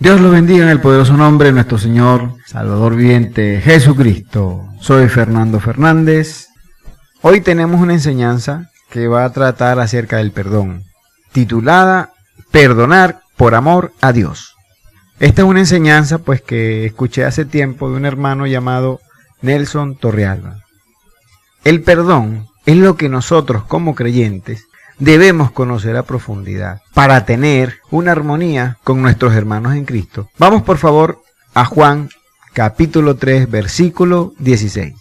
Dios los bendiga en el poderoso nombre de nuestro Señor, Salvador viviente, Jesucristo. Soy Fernando Fernández. Hoy tenemos una enseñanza que va a tratar acerca del perdón, titulada Perdonar por amor a Dios. Esta es una enseñanza que escuché hace tiempo de un hermano llamado Nelson Torrealba. El perdón es lo que nosotros como creyentes debemos conocer a profundidad para tener una armonía con nuestros hermanos en Cristo. Vamos por favor a Juan capítulo 3 versículo 16.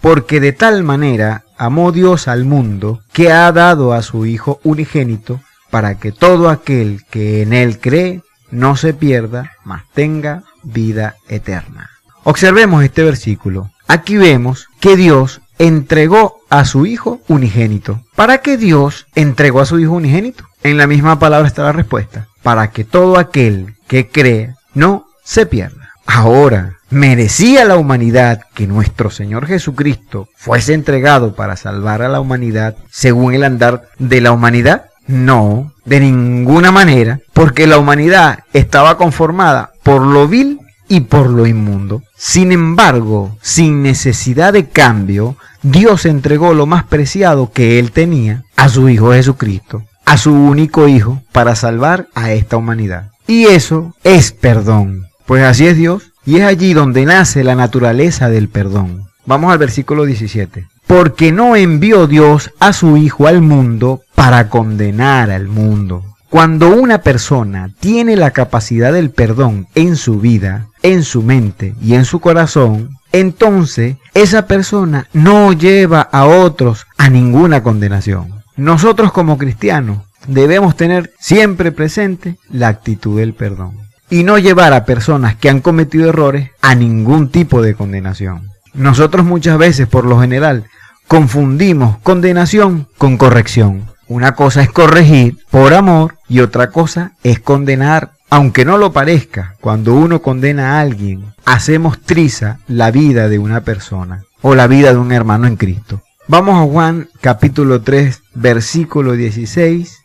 Porque de tal manera amó Dios al mundo que ha dado a su Hijo unigénito para que todo aquel que en él cree no se pierda, mas tenga vida eterna. Observemos este versículo. Aquí vemos que Dios entregó a su Hijo unigénito. ¿Para qué Dios entregó a su Hijo unigénito? En la misma palabra está la respuesta. Para que todo aquel que cree no se pierda. Ahora, ¿merecía la humanidad que nuestro Señor Jesucristo fuese entregado para salvar a la humanidad según el andar de la humanidad? No, de ninguna manera, porque la humanidad estaba conformada por lo vil y por lo inmundo. Sin embargo, sin necesidad de cambio, Dios entregó lo más preciado que Él tenía a su Hijo Jesucristo, a su único Hijo, para salvar a esta humanidad. Y eso es perdón. Pues así es Dios, y es allí donde nace la naturaleza del perdón. Vamos al versículo 17. Porque no envió Dios a su Hijo al mundo para condenar al mundo. Cuando una persona tiene la capacidad del perdón en su vida, en su mente y en su corazón, entonces esa persona no lleva a otros a ninguna condenación. Nosotros como cristianos debemos tener siempre presente la actitud del perdón y no llevar a personas que han cometido errores a ningún tipo de condenación. Nosotros muchas veces, por lo general, confundimos condenación con corrección. Una cosa es corregir por amor y otra cosa es condenar. Aunque no lo parezca, cuando uno condena a alguien, hacemos triza la vida de una persona o la vida de un hermano en Cristo. Vamos a Juan capítulo 3, versículo 16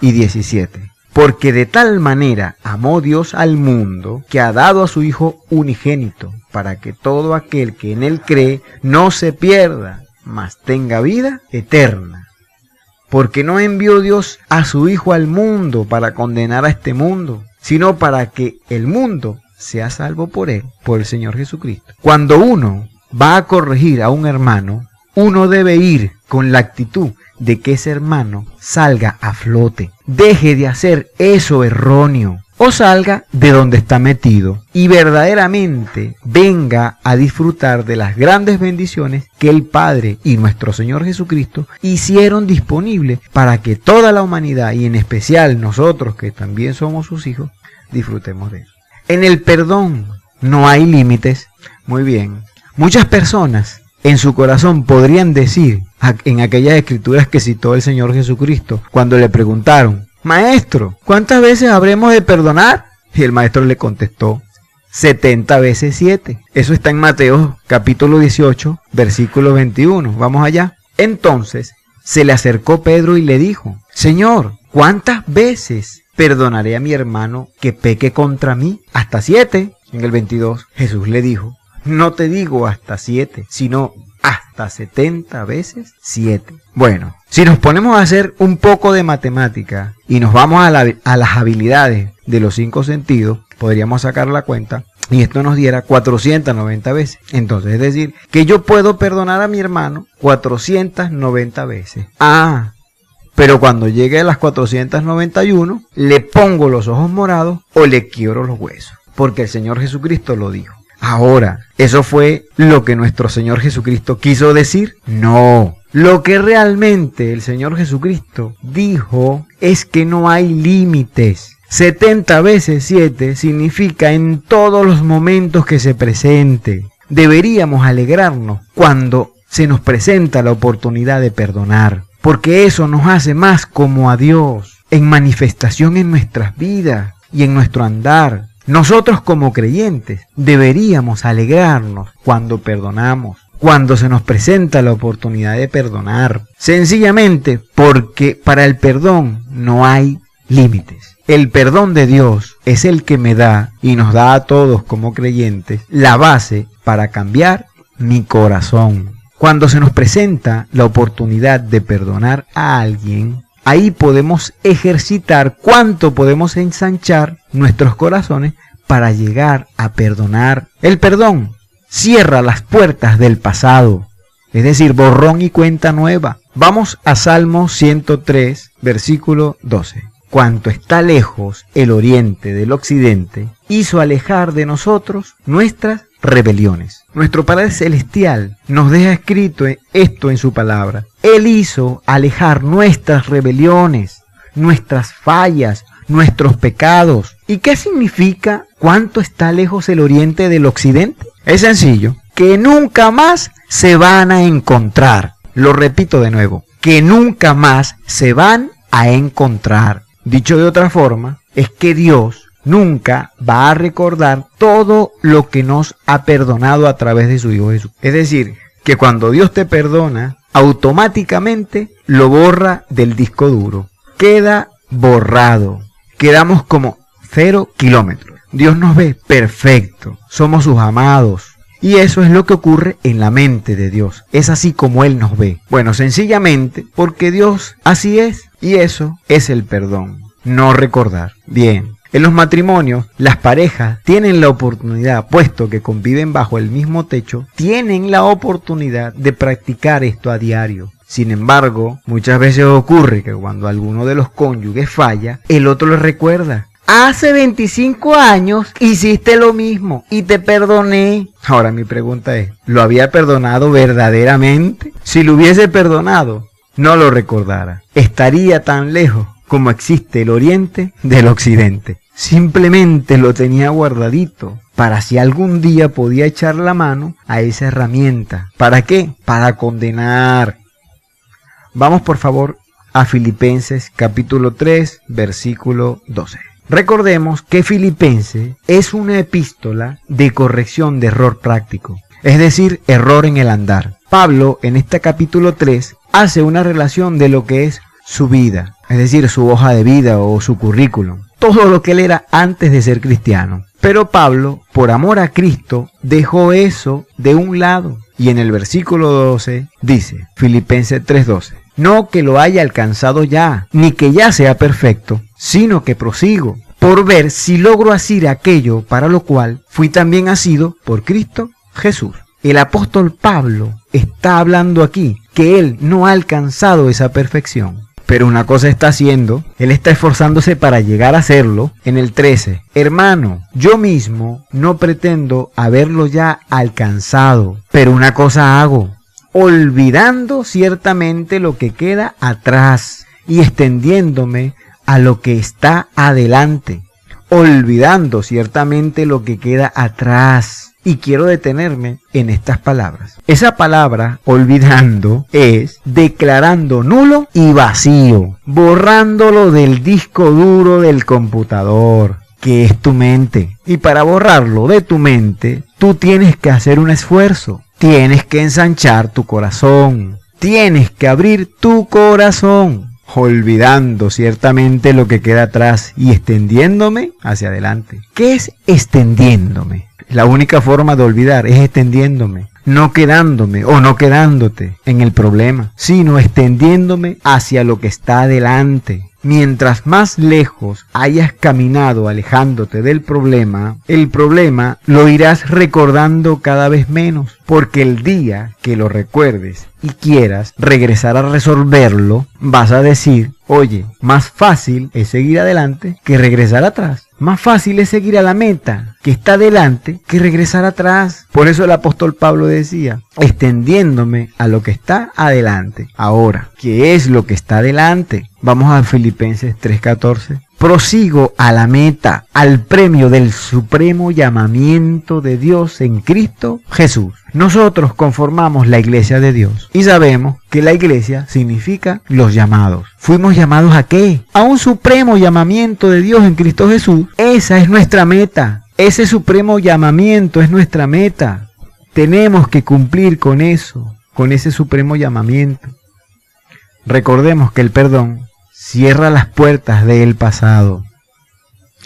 y 17. Porque de tal manera amó Dios al mundo que ha dado a su Hijo unigénito para que todo aquel que en él cree no se pierda, mas tenga vida eterna. Porque no envió Dios a su Hijo al mundo para condenar a este mundo, sino para que el mundo sea salvo por él, por el Señor Jesucristo. Cuando uno va a corregir a un hermano, uno debe ir con la actitud de que ese hermano salga a flote, deje de hacer eso erróneo, o salga de donde está metido y verdaderamente venga a disfrutar de las grandes bendiciones que el Padre y nuestro Señor Jesucristo hicieron disponibles para que toda la humanidad y en especial nosotros que también somos sus hijos disfrutemos de eso. En el perdón no hay límites. Muy bien. Muchas personas en su corazón podrían decir en aquellas escrituras que citó el Señor Jesucristo cuando le preguntaron: Maestro, ¿cuántas veces habremos de perdonar? Y el maestro le contestó: 70 veces 7. Eso está en Mateo capítulo 18, versículo 21. Vamos allá. Entonces se le acercó Pedro y le dijo: Señor, ¿cuántas veces perdonaré a mi hermano que peque contra mí? Hasta 7. En el 22 Jesús le dijo: No te digo hasta 7, sino hasta 70 veces 7. Bueno, si nos ponemos a hacer un poco de matemática y nos vamos a las habilidades de los 5 sentidos, podríamos sacar la cuenta y esto nos diera 490 veces. Entonces, es decir, que yo puedo perdonar a mi hermano 490 veces. Pero cuando llegue a las 491, le pongo los ojos morados o le quiebro los huesos, porque el Señor Jesucristo lo dijo. Ahora, ¿eso fue lo que nuestro Señor Jesucristo quiso decir? No. Lo que realmente el Señor Jesucristo dijo es que no hay límites. 70 veces 7 significa en todos los momentos que se presente. Deberíamos alegrarnos cuando se nos presenta la oportunidad de perdonar, porque eso nos hace más como a Dios, en manifestación en nuestras vidas y en nuestro andar. Nosotros como creyentes deberíamos alegrarnos cuando perdonamos, cuando se nos presenta la oportunidad de perdonar, sencillamente porque para el perdón no hay límites. el perdón de Dios es el que me da y nos da a todos como creyentes la base para cambiar mi corazón. Cuando se nos presenta la oportunidad de perdonar a alguien, ahí podemos ejercitar cuánto podemos ensanchar nuestros corazones para llegar a perdonar. El perdón cierra las puertas del pasado, es decir, borrón y cuenta nueva. Vamos a Salmo 103, versículo 12. Cuanto está lejos el oriente del occidente, hizo alejar de nosotros nuestras rebeliones. Nuestro Padre Celestial nos deja escrito esto en su palabra. Él hizo alejar nuestras rebeliones, nuestras fallas, nuestros pecados. ¿Y qué significa cuánto está lejos el oriente del occidente? Es sencillo, que nunca más se van a encontrar. Lo repito de nuevo, que nunca más se van a encontrar. Dicho de otra forma, es que Dios nunca va a recordar todo lo que nos ha perdonado a través de su Hijo Jesús. Es decir, que cuando Dios te perdona, automáticamente lo borra del disco duro. Queda borrado. Quedamos como 0 kilómetros. Dios nos ve perfecto. Somos sus amados. Y eso es lo que ocurre en la mente de Dios. Es así como Él nos ve. Bueno, sencillamente porque Dios así es. Y eso es el perdón. No recordar. Bien. En los matrimonios, las parejas tienen la oportunidad, puesto que conviven bajo el mismo techo, tienen la oportunidad de practicar esto a diario. Sin embargo, muchas veces ocurre que cuando alguno de los cónyuges falla, el otro le recuerda: hace 25 años hiciste lo mismo y te perdoné. Ahora mi pregunta es, ¿lo había perdonado verdaderamente? Si lo hubiese perdonado, no lo recordara. Estaría tan lejos como existe el oriente del occidente. Simplemente lo tenía guardadito para si algún día podía echar la mano a esa herramienta. ¿Para qué? Para condenar. Vamos por favor a Filipenses capítulo 3, versículo 12. Recordemos que Filipenses es una epístola de corrección de error práctico, es decir, error en el andar. Pablo en este capítulo 3 hace una relación de lo que es su vida, es decir, su hoja de vida o su currículum, todo lo que él era antes de ser cristiano. Pero Pablo, por amor a Cristo, dejó eso de un lado. Y en el versículo 12 dice, Filipenses 3:12, no que lo haya alcanzado ya, ni que ya sea perfecto, sino que prosigo, por ver si logro asir aquello para lo cual fui también asido por Cristo Jesús. El apóstol Pablo está hablando aquí que él no ha alcanzado esa perfección. Pero una cosa está haciendo, él está esforzándose para llegar a hacerlo. En el 13, hermano, yo mismo no pretendo haberlo ya alcanzado, pero una cosa hago, olvidando ciertamente lo que queda atrás y extendiéndome a lo que está adelante. Olvidando ciertamente lo que queda atrás. Y quiero detenerme en estas palabras. Esa palabra, olvidando, es declarando nulo y vacío, borrándolo del disco duro del computador, que es tu mente. Y para borrarlo de tu mente, tú tienes que hacer un esfuerzo. Tienes que ensanchar tu corazón. Tienes que abrir tu corazón. Olvidando ciertamente lo que queda atrás y extendiéndome hacia adelante. ¿Qué es extendiéndome? La única forma de olvidar es extendiéndome, no quedándome o no quedándote en el problema, sino extendiéndome hacia lo que está adelante. Mientras más lejos hayas caminado alejándote del problema, el problema lo irás recordando cada vez menos, porque el día que lo recuerdes y quieras regresar a resolverlo, vas a decir, oye, más fácil es seguir adelante que regresar atrás. Más fácil es seguir a la meta que está adelante que regresar atrás. Por eso el apóstol Pablo decía, extendiéndome a lo que está adelante. Ahora, ¿qué es lo que está adelante? Vamos a Filipenses 3:14. Prosigo a la meta, al premio del supremo llamamiento de Dios en Cristo Jesús. Nosotros conformamos la iglesia de Dios y sabemos que la iglesia significa los llamados. ¿Fuimos llamados a qué? A un supremo llamamiento de Dios en Cristo Jesús. Esa es nuestra meta. Ese supremo llamamiento es nuestra meta. Tenemos que cumplir con eso, con ese supremo llamamiento. Recordemos que el perdón cierra las puertas del pasado.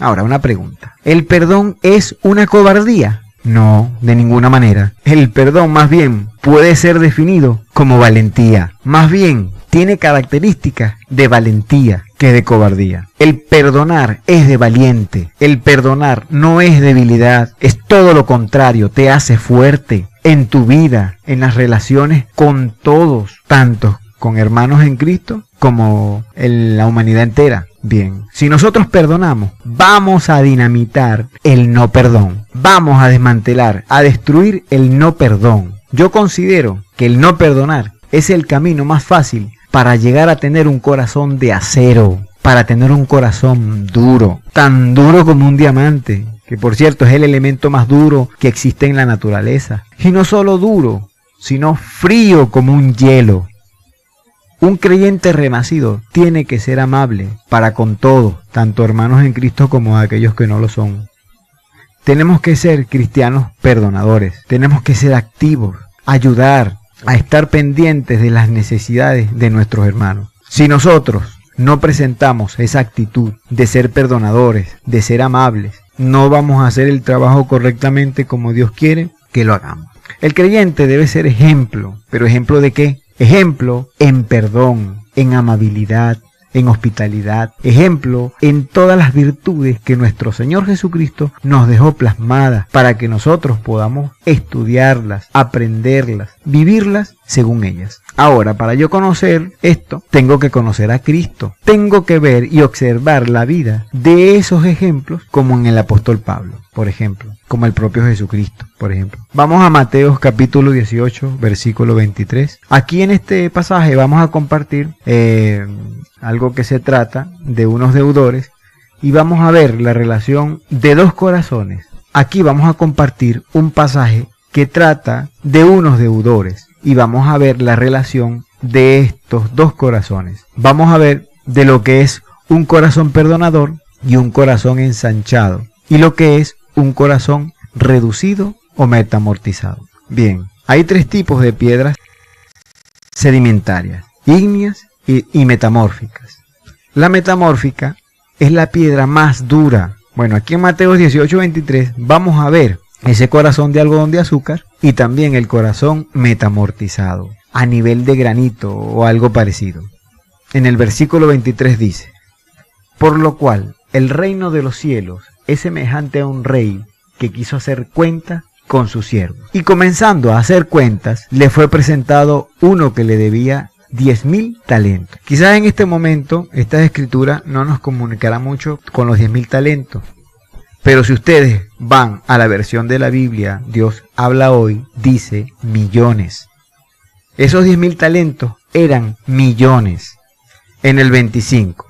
Ahora, una pregunta. ¿El perdón es una cobardía? No, de ninguna manera. El perdón más bien puede ser definido como valentía. Más bien, tiene características de valentía que de cobardía. El perdonar es de valiente. El perdonar no es debilidad. Es todo lo contrario. Te hace fuerte en tu vida, en las relaciones con todos, tanto con hermanos en Cristo como en la humanidad entera. Bien, si nosotros perdonamos, vamos a dinamitar el no perdón. Vamos a desmantelar, a destruir el no perdón. Yo considero que el no perdonar es el camino más fácil para llegar a tener un corazón de acero, para tener un corazón duro, tan duro como un diamante, que por cierto es el elemento más duro que existe en la naturaleza. Y no solo duro, sino frío como un hielo. Un creyente renacido tiene que ser amable para con todos, tanto hermanos en Cristo como aquellos que no lo son. Tenemos que ser cristianos perdonadores, tenemos que ser activos, ayudar, a estar pendientes de las necesidades de nuestros hermanos. Si nosotros no presentamos esa actitud de ser perdonadores, de ser amables, no vamos a hacer el trabajo correctamente como Dios quiere que lo hagamos. El creyente debe ser ejemplo, ¿pero ejemplo de qué? Ejemplo en perdón, en amabilidad, en hospitalidad, ejemplo en todas las virtudes que nuestro Señor Jesucristo nos dejó plasmadas para que nosotros podamos estudiarlas, aprenderlas, vivirlas según ellas. Ahora, para yo conocer esto, tengo que conocer a Cristo. Tengo que ver y observar la vida de esos ejemplos, como en el apóstol Pablo, por ejemplo, como el propio Jesucristo, por ejemplo. Vamos a Mateo capítulo 18, versículo 23. Aquí en este pasaje vamos a compartir algo que se trata de unos deudores y vamos a ver la relación de dos corazones. Aquí vamos a compartir un pasaje que trata de unos deudores y vamos a ver la relación de estos dos corazones. Vamos a ver de lo que es un corazón perdonador y un corazón ensanchado y lo que es un corazón reducido o metamortizado. Bien, hay tres tipos de piedras sedimentarias, ígneas y metamórficas. La metamórfica es la piedra más dura. Bueno, aquí en Mateo 18:23 vamos a ver ese corazón de algodón de azúcar y también el corazón metamortizado, a nivel de granito o algo parecido. En el versículo 23 dice: por lo cual el reino de los cielos es semejante a un rey que quiso hacer cuenta con sus siervos. Y comenzando a hacer cuentas, le fue presentado uno que le debía 10.000 talentos. Quizás en este momento esta escritura no nos comunicará mucho con los 10.000 talentos. Pero si ustedes van a la versión de la Biblia, Dios habla hoy, dice millones. Esos 10.000 talentos eran millones. En el 25.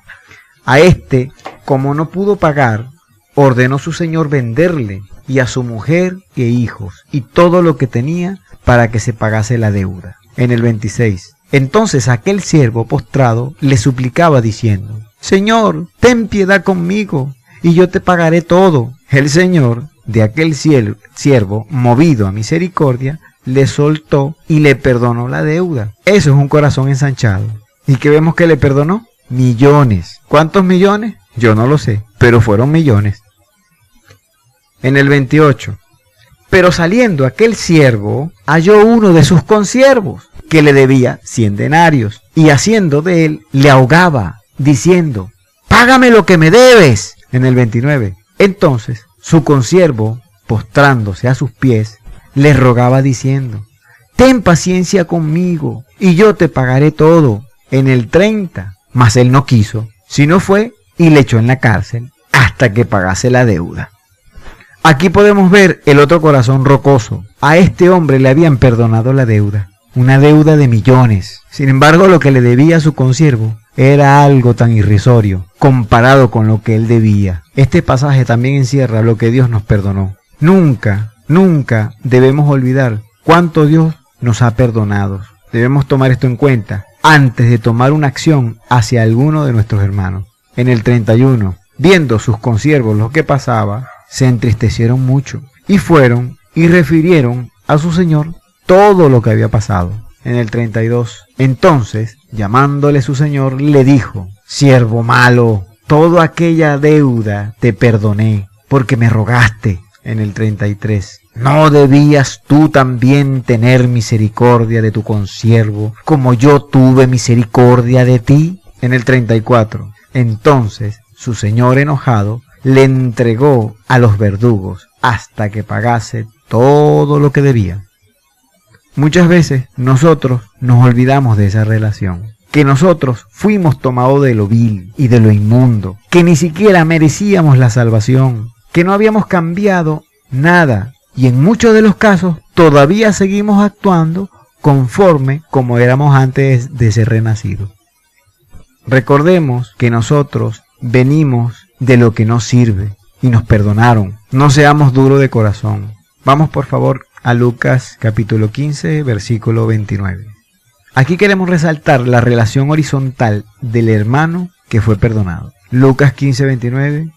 A este, como no pudo pagar, ordenó su señor venderle y a su mujer e hijos y todo lo que tenía para que se pagase la deuda. En el 26. Entonces aquel siervo postrado le suplicaba diciendo: Señor, ten piedad conmigo y yo te pagaré todo. El señor de aquel siervo, movido a misericordia, le soltó y le perdonó la deuda. Eso es un corazón ensanchado. ¿Y qué vemos que le perdonó? Millones. ¿Cuántos millones? Yo no lo sé, pero fueron millones. En el 28. Pero saliendo aquel siervo, halló uno de sus consiervos que le debía 100 denarios, y haciendo de él, le ahogaba, diciendo: págame lo que me debes. En el 29. Entonces su consiervo, postrándose a sus pies, le rogaba diciendo: ten paciencia conmigo, y yo te pagaré todo. En el 30. Mas él no quiso, sino fue y le echó en la cárcel hasta que pagase la deuda. Aquí podemos ver el otro corazón rocoso. A este hombre le habían perdonado la deuda, una deuda de millones. Sin embargo, lo que le debía a su consiervo era algo tan irrisorio comparado con lo que él debía. Este pasaje también encierra lo que Dios nos perdonó. Nunca, nunca debemos olvidar cuánto Dios nos ha perdonado. Debemos tomar esto en cuenta antes de tomar una acción hacia alguno de nuestros hermanos. En el 31, viendo sus consiervos lo que pasaba, se entristecieron mucho y fueron y refirieron a su señor todo lo que había pasado. En el 32, entonces, llamándole su señor, le dijo: siervo malo toda aquella deuda te perdoné, porque me rogaste. En el 33, ¿no debías tú también tener misericordia de tu consiervo, como yo tuve misericordia de ti? En el 34, entonces su señor enojado le entregó a los verdugos hasta que pagase todo lo que debía. Muchas veces nosotros nos olvidamos de esa relación, que nosotros fuimos tomados de lo vil y de lo inmundo, que ni siquiera merecíamos la salvación, que no habíamos cambiado nada y en muchos de los casos todavía seguimos actuando conforme como éramos antes de ser renacidos. Recordemos que nosotros venimos de lo que no sirve y nos perdonaron. No seamos duros de corazón. Vamos por favor a Lucas capítulo 15, versículo 29. Aquí queremos resaltar la relación horizontal del hermano que fue perdonado. Lucas 15, 29.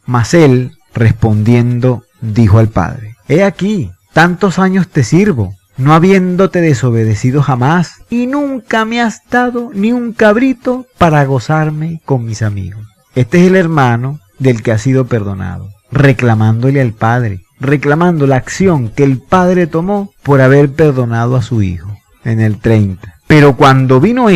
Mas él, respondiendo, dijo al padre: He aquí, tantos años te sirvo, no habiéndote desobedecido jamás, y nunca me has dado ni un cabrito para gozarme con mis amigos. Este es el hermano del que ha sido perdonado, reclamándole al padre, reclamando la acción que el padre tomó por haber perdonado a su hijo. En el 30. Pero cuando vino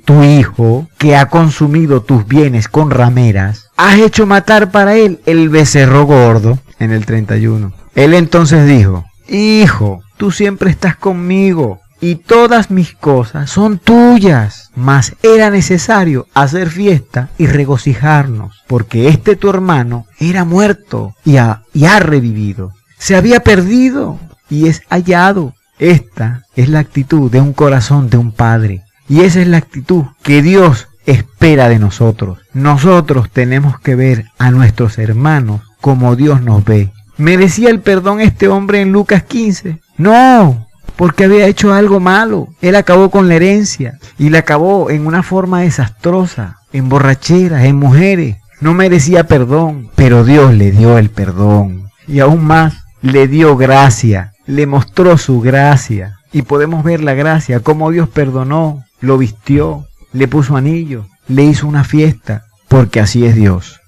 tu hijo, que ha consumido tus bienes con rameras, has hecho matar para él el becerro gordo. En el 31. Él entonces dijo: Hijo, tú siempre estás conmigo, y todas mis cosas son tuyas. Mas era necesario hacer fiesta y regocijarnos, porque tu hermano era muerto y ha revivido. Se había perdido y es hallado. Esta es la actitud de un corazón de un padre. Y esa es la actitud que Dios espera de nosotros. Nosotros tenemos que ver a nuestros hermanos como Dios nos ve. ¿Merecía el perdón este hombre en Lucas 15? No, porque había hecho algo malo. Él acabó con la herencia y la acabó en una forma desastrosa, en borracheras, en mujeres. No merecía perdón, pero Dios le dio el perdón. Y aún más, le dio gracia. Le mostró su gracia y podemos ver la gracia, cómo Dios perdonó, lo vistió, le puso anillo, le hizo una fiesta, porque así es Dios.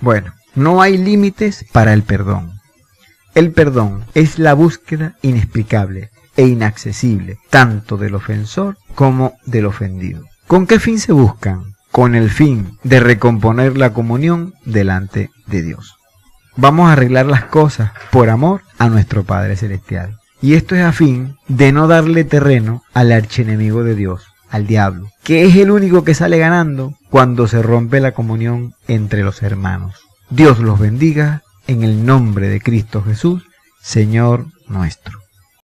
Bueno, no hay límites para el perdón. El perdón es la búsqueda inexplicable e inaccesible, tanto del ofensor como del ofendido. ¿Con qué fin se buscan? Con el fin de recomponer la comunión delante de Dios. Vamos a arreglar las cosas por amor a nuestro Padre Celestial. Y esto es a fin de no darle terreno al archienemigo de Dios, al diablo, que es el único que sale ganando cuando se rompe la comunión entre los hermanos. Dios los bendiga en el nombre de Cristo Jesús, Señor nuestro.